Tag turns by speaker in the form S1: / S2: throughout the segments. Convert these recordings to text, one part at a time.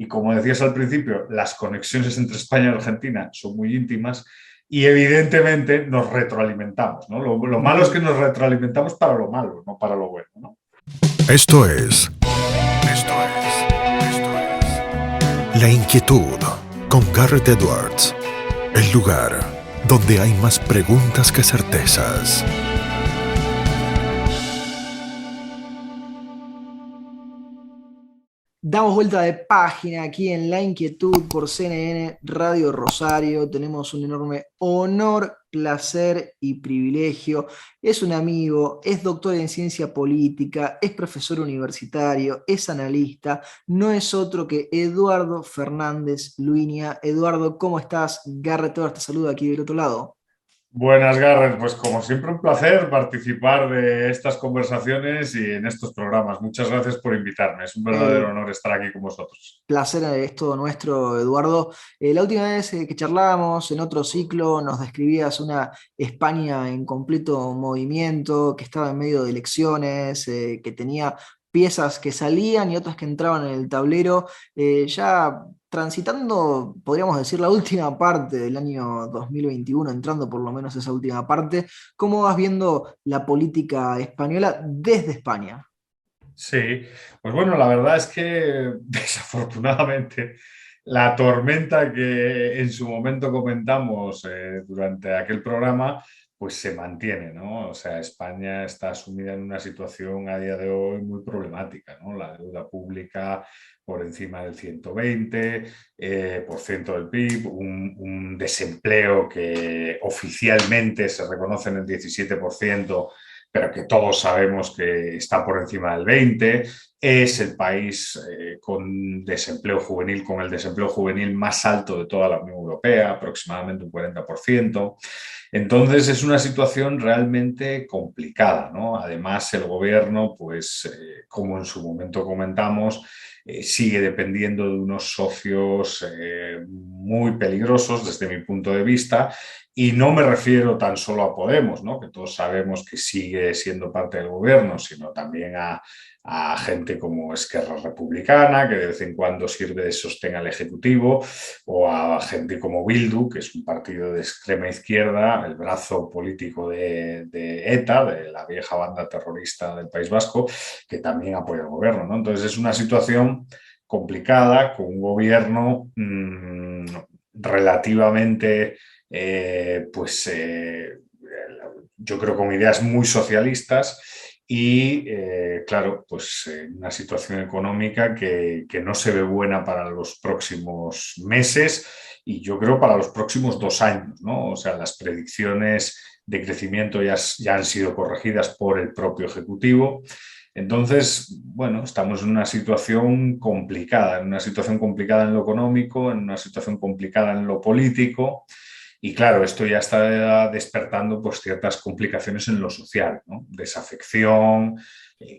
S1: y como decías al principio, las conexiones entre España y Argentina son muy íntimas y evidentemente nos retroalimentamos, ¿no? Lo malo es que nos retroalimentamos para lo malo, no para lo bueno, ¿no?
S2: Esto es La Inquietud con Garrett Edwards. El lugar donde hay más preguntas que certezas.
S3: Damos vuelta de página aquí en La Inquietud por CNN Radio Rosario. Tenemos un enorme honor, placer y privilegio. Es un amigo, es doctor en ciencia política, es profesor universitario, es analista. No es otro que Eduardo Fernández Luiña. Eduardo, ¿cómo estás? Garrett Edwards te saluda aquí del otro lado.
S1: Buenas, Garrett. Pues como siempre un placer participar de estas conversaciones y en estos programas. Muchas gracias por invitarme. Es un verdadero honor estar aquí con vosotros.
S3: Placer es todo nuestro, Eduardo. La última vez que charlábamos en otro ciclo nos describías una España en completo movimiento, que estaba en medio de elecciones, que tenía piezas que salían y otras que entraban en el tablero, ya transitando, podríamos decir, la última parte del año 2021, entrando por lo menos esa última parte. ¿Cómo vas viendo la política española desde España?
S1: Sí, pues bueno, la verdad es que desafortunadamente la tormenta que en su momento comentamos durante aquel programa, pues se mantiene, ¿no? O sea, España está sumida en una situación a día de hoy muy problemática, ¿no? La deuda pública por encima del 120% del PIB, un desempleo que oficialmente se reconoce en el 17%, pero que todos sabemos que está por encima del 20%. Es el país con desempleo juvenil, con el desempleo juvenil más alto de toda la Unión Europea, aproximadamente un 40%. Entonces es una situación realmente complicada, ¿no? Además, el gobierno, pues, como en su momento comentamos, sigue dependiendo de unos socios muy peligrosos desde mi punto de vista. Y no me refiero tan solo a Podemos, ¿no? Que todos sabemos que sigue siendo parte del gobierno, sino también a gente como Esquerra Republicana, que de vez en cuando sirve de sostén al Ejecutivo, o a gente como Bildu, que es un partido de extrema izquierda, el brazo político de ETA, de la vieja banda terrorista del País Vasco, que también apoya al gobierno, ¿no? Entonces es una situación complicada, con un gobierno relativamente yo creo con ideas muy socialistas y claro, pues una situación económica que no se ve buena para los próximos meses y yo creo para los próximos 2 años, ¿no? O sea, las predicciones de crecimiento ya han sido corregidas por el propio Ejecutivo. Entonces, bueno, estamos en una situación complicada en lo económico, en una situación complicada en lo político. Y claro, esto ya está despertando pues, ciertas complicaciones en lo social, ¿no? Desafección,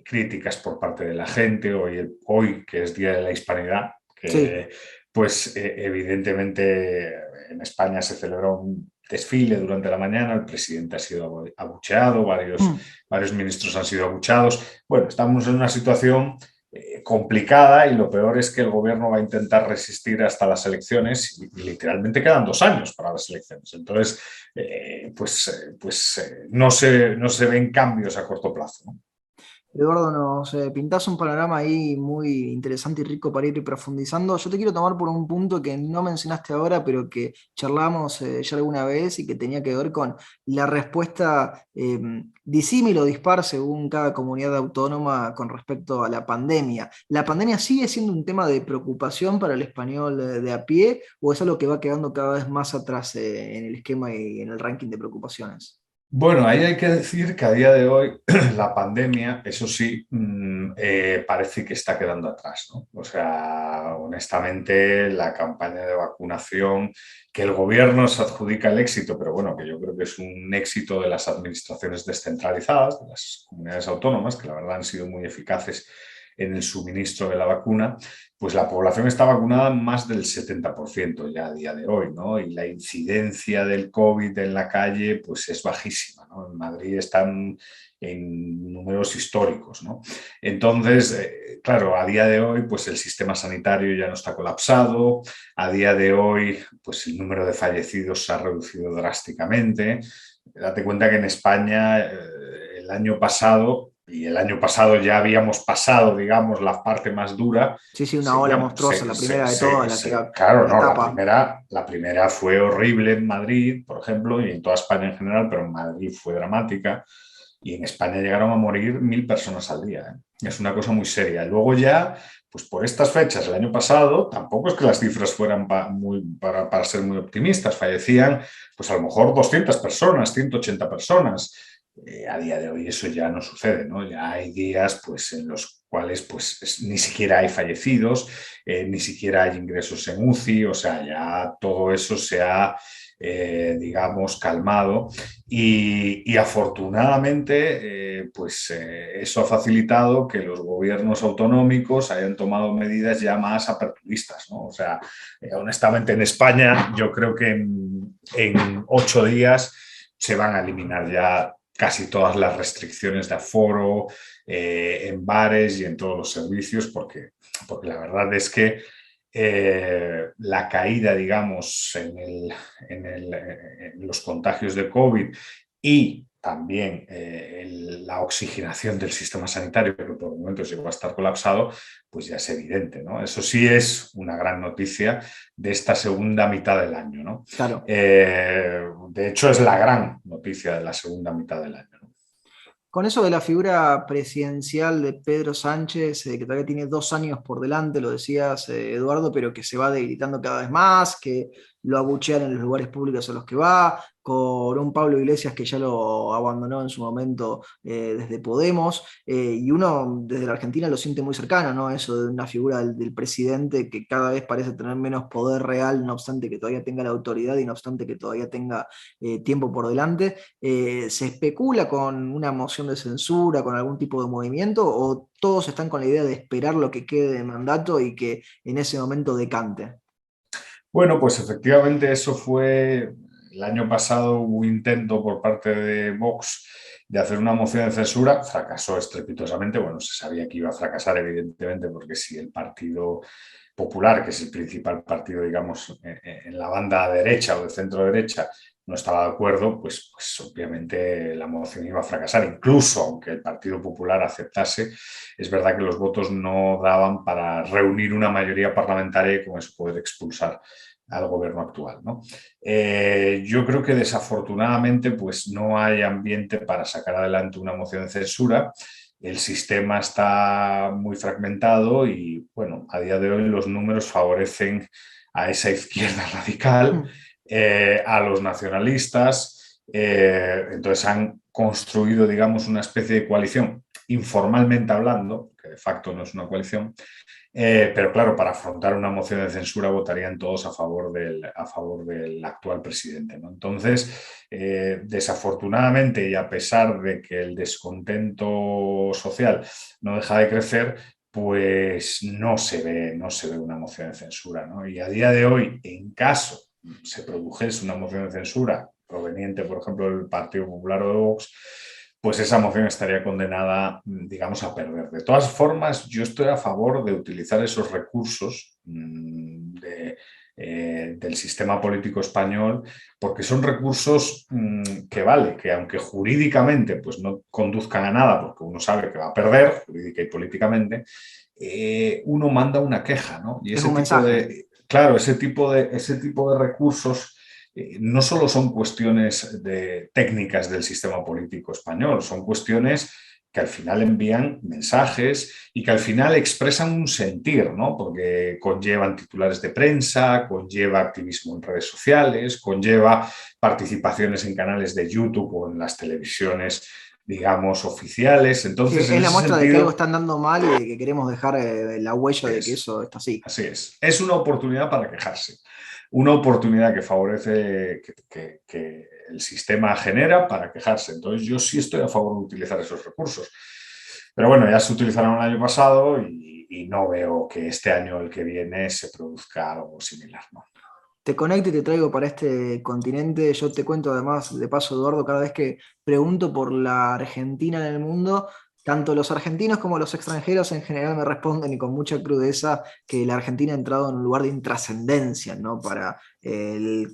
S1: críticas por parte de la gente. Hoy, que es Día de la Hispanidad,
S3: Sí.
S1: que pues evidentemente en España se celebró un desfile durante la mañana, el presidente ha sido abucheado, varios ministros han sido abucheados. Bueno, estamos en una situación complicada y lo peor es que el gobierno va a intentar resistir hasta las elecciones y literalmente quedan 2 años para las elecciones. Entonces, no se ven cambios a corto plazo, ¿no?
S3: Eduardo, nos pintás un panorama ahí muy interesante y rico para ir profundizando. Yo te quiero tomar por un punto que no mencionaste ahora, pero que charlamos ya alguna vez y que tenía que ver con la respuesta disímil o dispar según cada comunidad autónoma con respecto a la pandemia. ¿La pandemia sigue siendo un tema de preocupación para el español de a pie o es algo que va quedando cada vez más atrás en el esquema y en el ranking de preocupaciones?
S1: Bueno, ahí hay que decir que a día de hoy la pandemia, eso sí, parece que está quedando atrás, ¿no? O sea, honestamente, la campaña de vacunación, que el gobierno se adjudica el éxito, pero bueno, que yo creo que es un éxito de las administraciones descentralizadas, de las comunidades autónomas, que la verdad han sido muy eficaces en el suministro de la vacuna, pues la población está vacunada más del 70% ya a día de hoy, ¿no? Y la incidencia del COVID en la calle pues es bajísima, ¿no? En Madrid están en números históricos, ¿no? Entonces, claro, a día de hoy, pues el sistema sanitario ya no está colapsado, a día de hoy, pues el número de fallecidos se ha reducido drásticamente. Date cuenta que en España el año pasado, y el año pasado ya habíamos pasado, digamos, la parte más dura.
S3: Sí, sí, una ola monstruosa, la primera de todas,
S1: Claro,
S3: la
S1: no,
S3: etapa.
S1: la primera fue horrible en Madrid, por ejemplo, y en toda España en general, pero en Madrid fue dramática. Y en España llegaron a morir 1.000 personas al día. ¿Eh? Es una cosa muy seria. Luego ya, pues por estas fechas, el año pasado, tampoco es que las cifras fueran para ser muy optimistas. Fallecían, pues a lo mejor 200 personas, 180 personas. A día de hoy eso ya no sucede, ¿no? Ya hay días pues, en los cuales pues, ni siquiera hay fallecidos, ni siquiera hay ingresos en UCI, o sea, ya todo eso se ha, digamos, calmado y afortunadamente eso ha facilitado que los gobiernos autonómicos hayan tomado medidas ya más aperturistas, ¿no? O sea, honestamente en España yo creo que en 8 días se van a eliminar ya casi todas las restricciones de aforo en bares y en todos los servicios, porque la verdad es que la caída, digamos, en los contagios de COVID y también la oxigenación del sistema sanitario, que por momentos llegó a estar colapsado, pues ya es evidente, ¿no? Eso sí es una gran noticia de esta segunda mitad del año, ¿no?
S3: Claro.
S1: De hecho, es la gran noticia de la segunda mitad del año, ¿no?
S3: Con eso de la figura presidencial de Pedro Sánchez, que todavía tiene 2 años por delante, lo decías, Eduardo, pero que se va debilitando cada vez más, que lo abuchean en los lugares públicos a los que va, con un Pablo Iglesias que ya lo abandonó en su momento desde Podemos, y uno desde la Argentina lo siente muy cercano, ¿no? Eso de una figura del presidente que cada vez parece tener menos poder real, no obstante que todavía tenga la autoridad y no obstante que todavía tenga tiempo por delante. ¿Se especula con una moción de censura, con algún tipo de movimiento, o todos están con la idea de esperar lo que quede de mandato y que en ese momento decante?
S1: Bueno, pues efectivamente eso fue el año pasado, hubo un intento por parte de Vox de hacer una moción de censura, fracasó estrepitosamente, bueno, se sabía que iba a fracasar evidentemente porque si el Partido Popular, que es el principal partido, digamos, en la banda derecha o de centro derecha, no estaba de acuerdo, pues obviamente la moción iba a fracasar. Incluso aunque el Partido Popular aceptase, es verdad que los votos no daban para reunir una mayoría parlamentaria y con eso poder expulsar al gobierno actual, ¿no? Yo creo que desafortunadamente pues no hay ambiente para sacar adelante una moción de censura. El sistema está muy fragmentado y, bueno, a día de hoy los números favorecen a esa izquierda radical,
S3: Mm.
S1: a los nacionalistas, entonces han construido, digamos, una especie de coalición, informalmente hablando, que de facto no es una coalición, pero claro, para afrontar una moción de censura votarían todos a favor del actual presidente, ¿no? Entonces, desafortunadamente y a pesar de que el descontento social no deja de crecer, pues no se ve una moción de censura, ¿no? Y a día de hoy, en caso se produjese una moción de censura proveniente, por ejemplo, del Partido Popular o de Vox, pues esa moción estaría condenada, digamos, a perder. De todas formas, yo estoy a favor de utilizar esos recursos del sistema político español, porque son recursos que vale, que aunque jurídicamente pues, no conduzcan a nada, porque uno sabe que va a perder, jurídica y políticamente, uno manda una queja, ¿no? Y
S3: Es
S1: ese
S3: un
S1: tipo
S3: mensaje.
S1: de, claro, ese tipo de recursos no solo son cuestiones técnicas del sistema político español, son cuestiones que al final envían mensajes y que al final expresan un sentir, ¿no? Porque conllevan titulares de prensa, conlleva activismo en redes sociales, conlleva participaciones en canales de YouTube o en las televisiones, digamos, oficiales.
S3: Sí,
S1: Entonces, en
S3: es la
S1: ese
S3: muestra de que algo
S1: sentido,
S3: está andando mal y de que queremos dejar la huella de que
S1: es.
S3: eso está así.
S1: Así es. Es una oportunidad para quejarse. Una oportunidad que favorece, que el sistema genera para quejarse. Entonces, yo sí estoy a favor de utilizar esos recursos. Pero bueno, ya se utilizaron el año pasado y no veo que este año o el que viene se produzca algo similar, ¿no?
S3: Te conecto y te traigo para este continente. Yo te cuento además, de paso, Eduardo, cada vez que pregunto por la Argentina en el mundo, tanto los argentinos como los extranjeros en general me responden y con mucha crudeza que la Argentina ha entrado en un lugar de intrascendencia, ¿no? Para el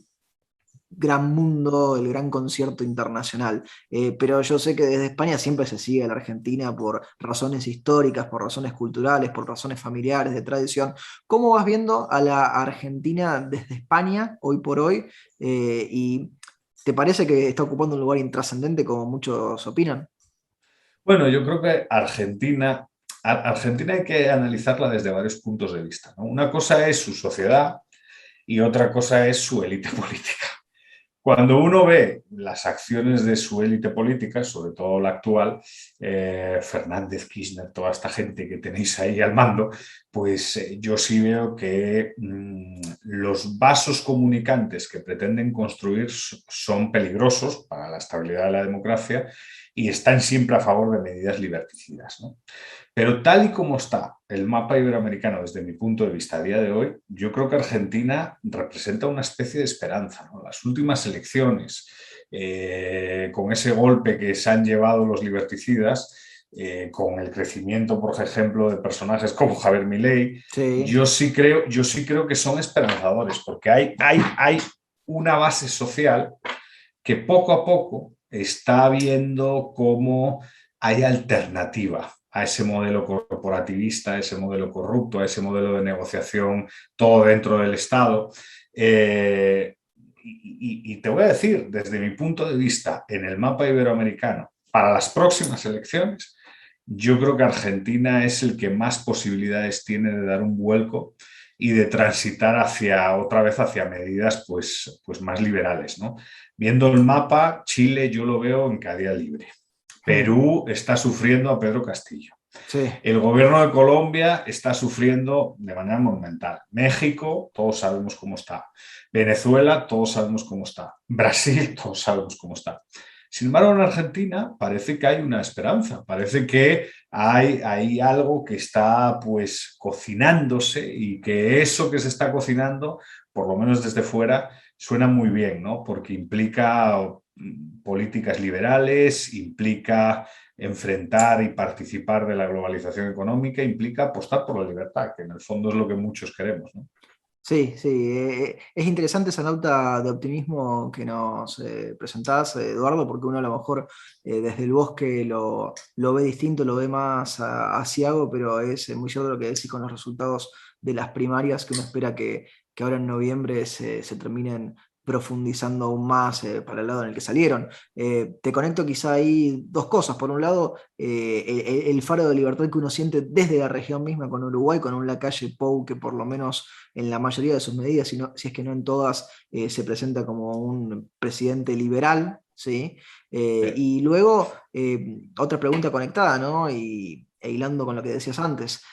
S3: gran mundo, el gran concierto internacional. Pero yo sé que desde España siempre se sigue a la Argentina por razones históricas, por razones culturales, por razones familiares, de tradición. ¿Cómo vas viendo a la Argentina desde España hoy por hoy? ¿Y te parece que está ocupando un lugar intrascendente como muchos opinan?
S1: Bueno, yo creo que Argentina hay que analizarla desde varios puntos de vista, ¿no? Una cosa es su sociedad y otra cosa es su élite política. Cuando uno ve las acciones de su élite política, sobre todo la actual, Fernández, Kirchner, toda esta gente que tenéis ahí al mando, pues yo sí veo que los vasos comunicantes que pretenden construir son peligrosos para la estabilidad de la democracia y están siempre a favor de medidas liberticidas, ¿no? Pero tal y como está el mapa iberoamericano desde mi punto de vista a día de hoy, yo creo que Argentina representa una especie de esperanza, ¿no? Las últimas elecciones, con ese golpe que se han llevado los liberticidas, con el crecimiento, por ejemplo, de personajes como Javier Milei,
S3: Sí.
S1: yo sí creo que son esperanzadores, porque hay una base social que poco a poco está viendo cómo hay alternativa a ese modelo corporativista, a ese modelo corrupto, a ese modelo de negociación, todo dentro del Estado. Y te voy a decir, desde mi punto de vista, en el mapa iberoamericano, para las próximas elecciones, yo creo que Argentina es el que más posibilidades tiene de dar un vuelco y de transitar hacia otra vez hacia medidas pues más liberales, ¿no? Viendo el mapa, Chile yo lo veo en caída libre.
S3: Mm.
S1: Perú está sufriendo a Pedro Castillo.
S3: Sí.
S1: El gobierno de Colombia está sufriendo de manera monumental. México, todos sabemos cómo está. Venezuela, todos sabemos cómo está. Brasil, todos sabemos cómo está. Sin embargo, en Argentina parece que hay una esperanza, parece que hay algo que está pues cocinándose y que eso que se está cocinando, por lo menos desde fuera, suena muy bien, ¿no? Porque implica políticas liberales, implica enfrentar y participar de la globalización económica, implica apostar por la libertad, que en el fondo es lo que muchos queremos, ¿no?
S3: Sí, sí, es interesante esa nota de optimismo que nos presentás, Eduardo, porque uno a lo mejor desde el bosque lo ve distinto, lo ve más asiago, pero es muy cierto lo que decís con los resultados de las primarias, que uno espera que ahora en noviembre se terminen profundizando aún más para el lado en el que salieron. Te conecto quizá ahí dos cosas. Por un lado, el faro de libertad que uno siente desde la región misma con Uruguay, con un Lacalle Pou que por lo menos en la mayoría de sus medidas, si es que no en todas, se presenta como un presidente liberal, ¿sí? Y luego, otra pregunta conectada, ¿no? E hilando con lo que decías antes.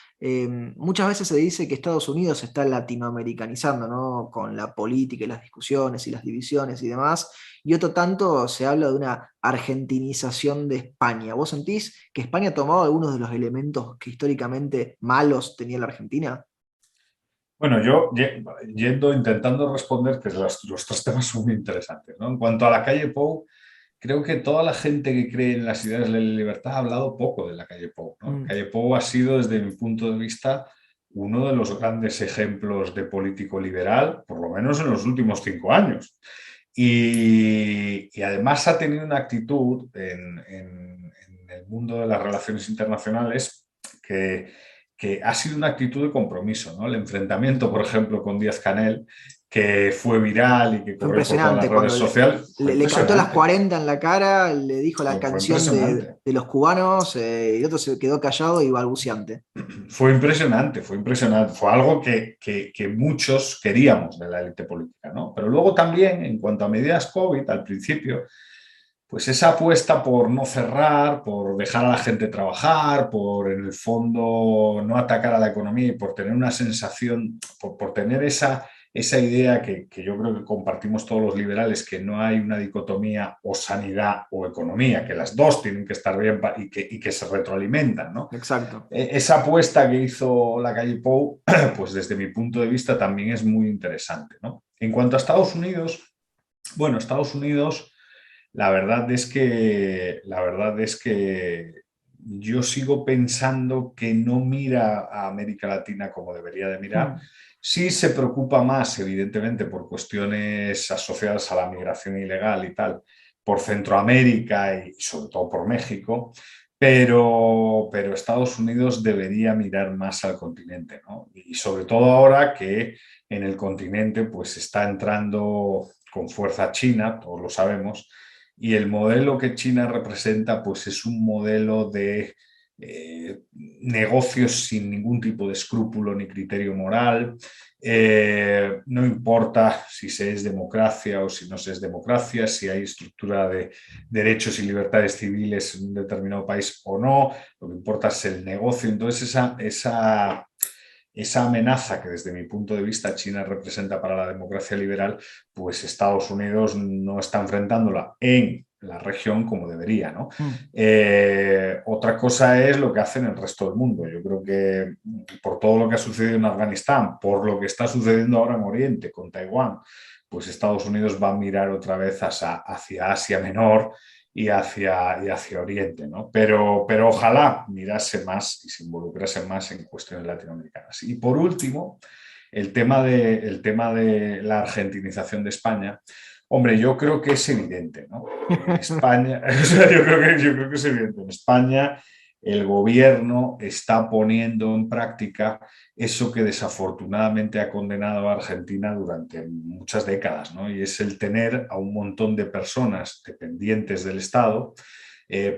S3: Muchas veces se dice que Estados Unidos se está latinoamericanizando, ¿no? Con la política y las discusiones y las divisiones y demás, y otro tanto se habla de una argentinización de España. ¿Vos sentís que España ha tomado algunos de los elementos que históricamente malos tenía la Argentina?
S1: Bueno, yo intentando responder, que los tres temas son muy interesantes, ¿no? En cuanto a la calle Pou, creo que toda la gente que cree en las ideas de la libertad ha hablado poco de la calle Pou, ¿no? La
S3: Mm.
S1: calle Pou ha sido, desde mi punto de vista, uno de los grandes ejemplos de político liberal, por lo menos en los últimos 5 años. Y además ha tenido una actitud en el mundo de las relaciones internacionales que ha sido una actitud de compromiso, ¿no? El enfrentamiento, por ejemplo, con Díaz-Canel, que fue viral y que
S3: Fue
S1: corrió por todas las
S3: impresionante
S1: redes
S3: cuando
S1: sociales, fue
S3: le cantó las
S1: impresionante.
S3: 40 en la cara, le dijo la
S1: Fue
S3: canción
S1: impresionante.
S3: de los cubanos, y el otro se quedó callado y balbuciante.
S1: Fue impresionante, fue impresionante. Fue algo que muchos queríamos de la élite política, ¿no? Pero luego también, en cuanto a medidas COVID, al principio, pues esa apuesta por no cerrar, por dejar a la gente trabajar, por en el fondo no atacar a la economía y por tener una sensación, por tener esa idea que yo creo que compartimos todos los liberales, que no hay una dicotomía o sanidad o economía, que las dos tienen que estar bien y que se retroalimentan, ¿no?
S3: Exacto.
S1: Esa apuesta que hizo la calle Pou, pues desde mi punto de vista también es muy interesante, ¿no? En cuanto a Estados Unidos, bueno, Estados Unidos, la verdad es que yo sigo pensando que no mira a América Latina como debería de mirar.
S3: Mm.
S1: Sí se preocupa más, evidentemente, por cuestiones asociadas a la migración ilegal y tal, por Centroamérica y sobre todo por México, pero Estados Unidos debería mirar más al continente, ¿no? Y sobre todo ahora que en el continente pues está entrando con fuerza China, todos lo sabemos, y el modelo que China representa pues es un modelo de negocios sin ningún tipo de escrúpulo ni criterio moral. No importa si se es democracia o si no se es democracia, si hay estructura de derechos y libertades civiles en un determinado país o no, lo que importa es el negocio. Entonces esa amenaza que desde mi punto de vista China representa para la democracia liberal, pues Estados Unidos no está enfrentándola en la región como debería, ¿no?
S3: Mm.
S1: Otra cosa es lo que hacen el resto del mundo. Yo creo que por todo lo que ha sucedido en Afganistán, por lo que está sucediendo ahora en Oriente con Taiwán, pues Estados Unidos va a mirar otra vez hacia Asia Menor y hacia Oriente, ¿no? Pero ojalá mirase más y se involucrase más en cuestiones latinoamericanas. Y por último, el tema de la argentinización de España. Hombre, yo creo que es evidente, ¿no? En España, o sea, yo creo que es evidente. En España el gobierno está poniendo en práctica eso que desafortunadamente ha condenado a Argentina durante muchas décadas, ¿no? Y es el tener a un montón de personas dependientes del Estado,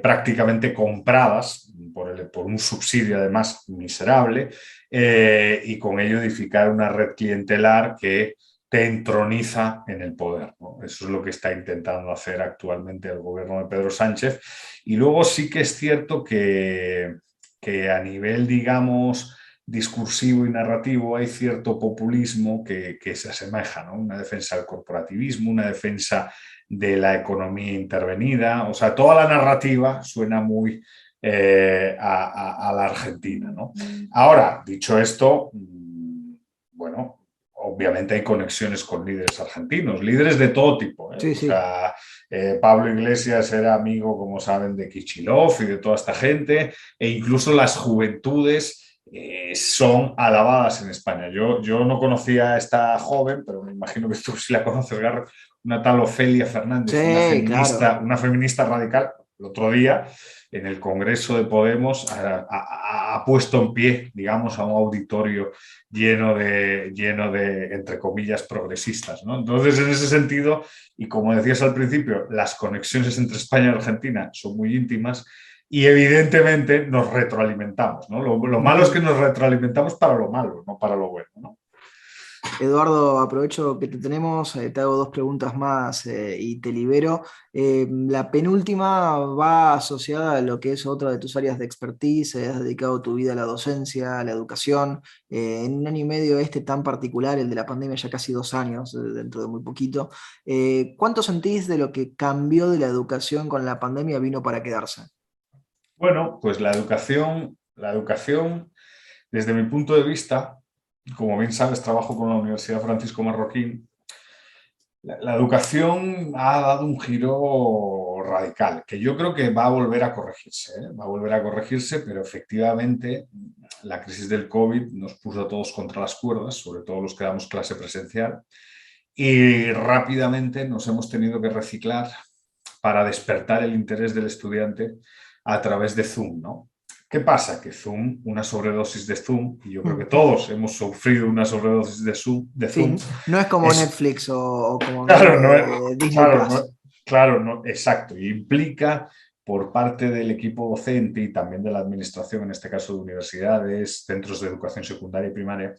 S1: prácticamente compradas por un subsidio además miserable, y con ello edificar una red clientelar que te entroniza en el poder, ¿no? Eso es lo que está intentando hacer actualmente el gobierno de Pedro Sánchez. Y luego sí que es cierto que a nivel, digamos, discursivo y narrativo hay cierto populismo que se asemeja, ¿no? Una defensa del corporativismo, una defensa de la economía intervenida, o sea, toda la narrativa suena muy a la Argentina, ¿no? Ahora, dicho esto, bueno, obviamente hay conexiones con líderes argentinos, líderes de todo tipo, ¿eh?
S3: Sí,
S1: O
S3: sí.
S1: sea, Pablo Iglesias era amigo, como saben, de Kicillof y de toda esta gente, e incluso las juventudes son alabadas en España. Yo no conocía a esta joven, pero me imagino que tú sí la conoces, Garro, una tal Ofelia Fernández,
S3: Sí, claro.
S1: una feminista radical. El otro día, en el Congreso de Podemos, ha puesto en pie, digamos, a un auditorio lleno de, entre comillas, progresistas, ¿no? Entonces, en ese sentido, y como decías al principio, las conexiones entre España y Argentina son muy íntimas y evidentemente nos retroalimentamos, ¿no? Lo malo es que nos retroalimentamos para lo malo, no para lo bueno, ¿no?
S3: Eduardo, aprovecho que te tenemos, te hago dos preguntas más y te libero. La penúltima va asociada a lo que es otra de tus áreas de expertise. Has dedicado tu vida a la docencia, a la educación. En un año y medio este tan particular, el de la pandemia, ya casi 2 años, dentro de muy poquito. ¿Cuánto sentís de lo que cambió de la educación con la pandemia vino para quedarse?
S1: Bueno, pues la educación, desde mi punto de vista, como bien sabes, trabajo con la Universidad Francisco Marroquín. La educación ha dado un giro radical, que yo creo que va a volver a corregirse, ¿eh? Va a volver a corregirse, pero efectivamente la crisis del COVID nos puso a todos contra las cuerdas, sobre todo los que damos clase presencial, y rápidamente nos hemos tenido que reciclar para despertar el interés del estudiante a través de Zoom, ¿no? ¿Qué pasa? Que Zoom, una sobredosis de Zoom, y yo creo que
S3: Mm.
S1: todos hemos sufrido una sobredosis de Zoom,
S3: Sí, no es como
S1: es,
S3: Netflix o como
S1: claro,
S3: verlo
S1: no,
S3: de Disney
S1: claro, no,
S3: Plus.
S1: claro, no, exacto, y implica por parte del equipo docente y también de la administración, en este caso de universidades, centros de educación secundaria y primaria,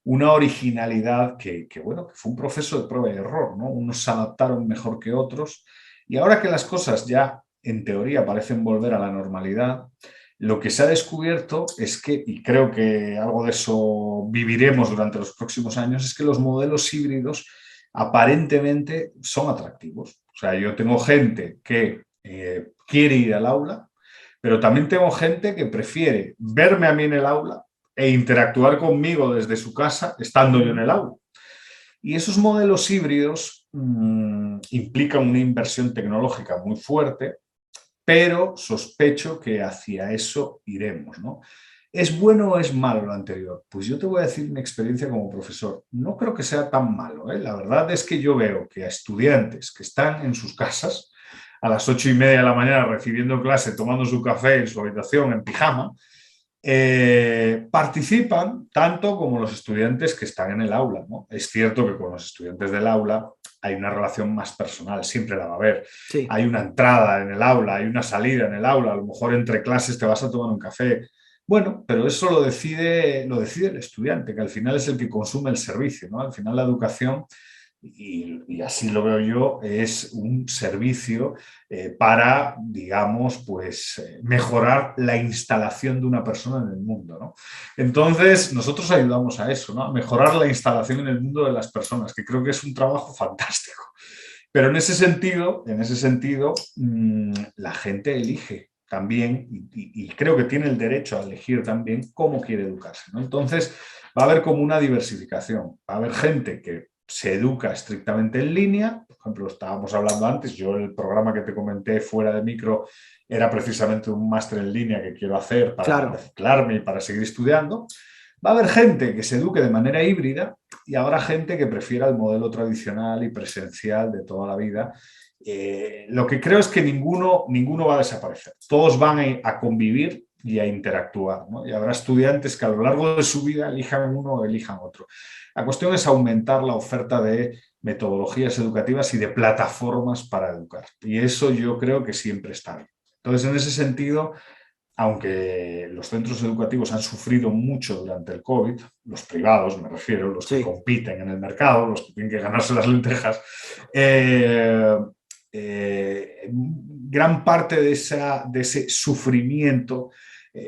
S1: una originalidad bueno, que fue un proceso de prueba y error, ¿no? Unos se adaptaron mejor que otros y ahora que las cosas ya en teoría parecen volver a la normalidad, lo que se ha descubierto es que, y creo que algo de eso viviremos durante los próximos años, es que los modelos híbridos aparentemente son atractivos. O sea, yo tengo gente que quiere ir al aula, pero también tengo gente que prefiere verme a mí en el aula e interactuar conmigo desde su casa estando yo en el aula. Y esos modelos híbridos implican una inversión tecnológica muy fuerte, pero sospecho que hacia eso iremos, ¿no? ¿Es bueno o es malo lo anterior? Pues yo te voy a decir mi experiencia como profesor. No creo que sea tan malo, ¿eh? La verdad es que yo veo que a estudiantes que están en sus casas a las 8:30 de la mañana recibiendo clase, tomando su café en su habitación en pijama, participan tanto como los estudiantes que están en el aula, ¿no? Es cierto que con los estudiantes del aula hay una relación más personal, siempre la va a haber.
S3: Sí.
S1: Hay una entrada en el aula, hay una salida en el aula, a lo mejor entre clases te vas a tomar un café. Bueno, pero eso lo decide el estudiante, que al final es el que consume el servicio, ¿no? Al final la educación, y así lo veo yo, es un servicio para, digamos, pues mejorar la instalación de una persona en el mundo, ¿no? Entonces, nosotros ayudamos a eso, ¿no? A mejorar la instalación en el mundo de las personas, que creo que es un trabajo fantástico. Pero en ese sentido, la gente elige también, y creo que tiene el derecho a elegir también cómo quiere educarse, ¿no? Entonces, va a haber como una diversificación. Va a haber gente que se educa estrictamente en línea. Por ejemplo, estábamos hablando antes, yo el programa que te comenté fuera de micro era precisamente un máster en línea que quiero hacer para reciclarme y para seguir estudiando. Va a haber gente que se eduque de manera híbrida y habrá gente que prefiera el modelo tradicional y presencial de toda la vida. Lo que creo es que ninguno va a desaparecer. Todos van a convivir y a interactuar, ¿no? Y habrá estudiantes que a lo largo de su vida elijan uno o elijan otro. La cuestión es aumentar la oferta de metodologías educativas y de plataformas para educar. Y eso yo creo que siempre está bien. Entonces, en ese sentido, aunque los centros educativos han sufrido mucho durante el COVID, los privados me refiero, los que compiten en el mercado, los que tienen que ganarse las lentejas, gran parte de ese sufrimiento,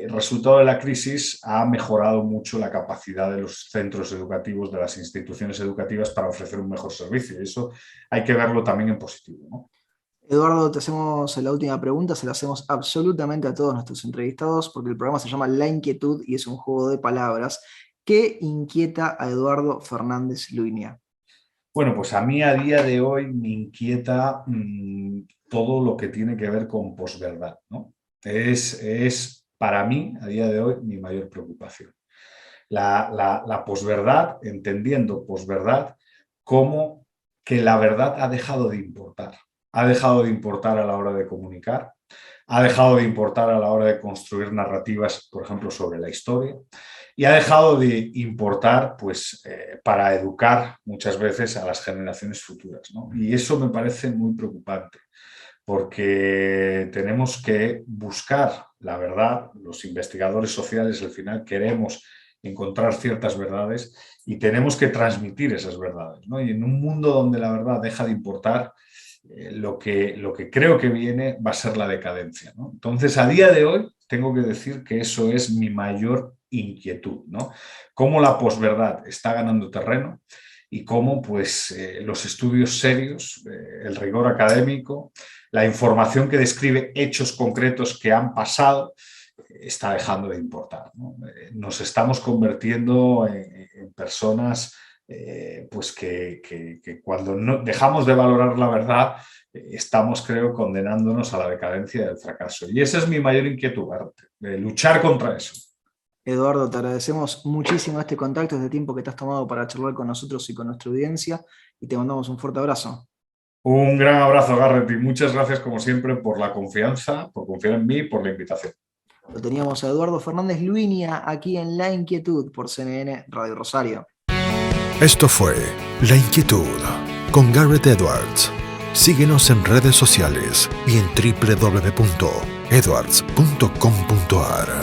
S1: resultado de la crisis, ha mejorado mucho la capacidad de los centros educativos, de las instituciones educativas para ofrecer un mejor servicio. Y eso hay que verlo también en positivo, ¿no?
S3: Eduardo, te hacemos la última pregunta, se la hacemos absolutamente a todos nuestros entrevistados, porque el programa se llama La Inquietud y es un juego de palabras. ¿Qué inquieta a Eduardo Fernández Luinia?
S1: Bueno, pues a mí a día de hoy me inquieta todo lo que tiene que ver con posverdad, ¿no? Es para mí, a día de hoy, mi mayor preocupación. La posverdad, entendiendo posverdad como que la verdad ha dejado de importar. Ha dejado de importar a la hora de comunicar, ha dejado de importar a la hora de construir narrativas, por ejemplo, sobre la historia, y ha dejado de importar pues, para educar muchas veces a las generaciones futuras, ¿no? Y eso me parece muy preocupante, porque tenemos que buscar la verdad. Los investigadores sociales al final queremos encontrar ciertas verdades y tenemos que transmitir esas verdades, ¿no? Y en un mundo donde la verdad deja de importar, lo que creo que viene va a ser la decadencia, ¿no? Entonces, a día de hoy, tengo que decir que eso es mi mayor inquietud, ¿no? Cómo la posverdad está ganando terreno y cómo pues, los estudios serios, el rigor académico, la información que describe hechos concretos que han pasado, está dejando de importar, ¿no? Nos estamos convirtiendo en personas pues que cuando no dejamos de valorar la verdad, estamos, creo, condenándonos a la decadencia y al fracaso. Y esa es mi mayor inquietud, luchar contra eso.
S3: Eduardo, te agradecemos muchísimo este contacto, este tiempo que te has tomado para charlar con nosotros y con nuestra audiencia, y te mandamos un fuerte abrazo.
S1: Un gran abrazo, Garrett, y muchas gracias, como siempre, por la confianza, por confiar en mí y por la invitación.
S3: Lo teníamos a Eduardo Fernández Luinia aquí en La Inquietud por CNN Radio Rosario.
S2: Esto fue La Inquietud con Garrett Edwards. Síguenos en redes sociales y en www.edwards.com.ar.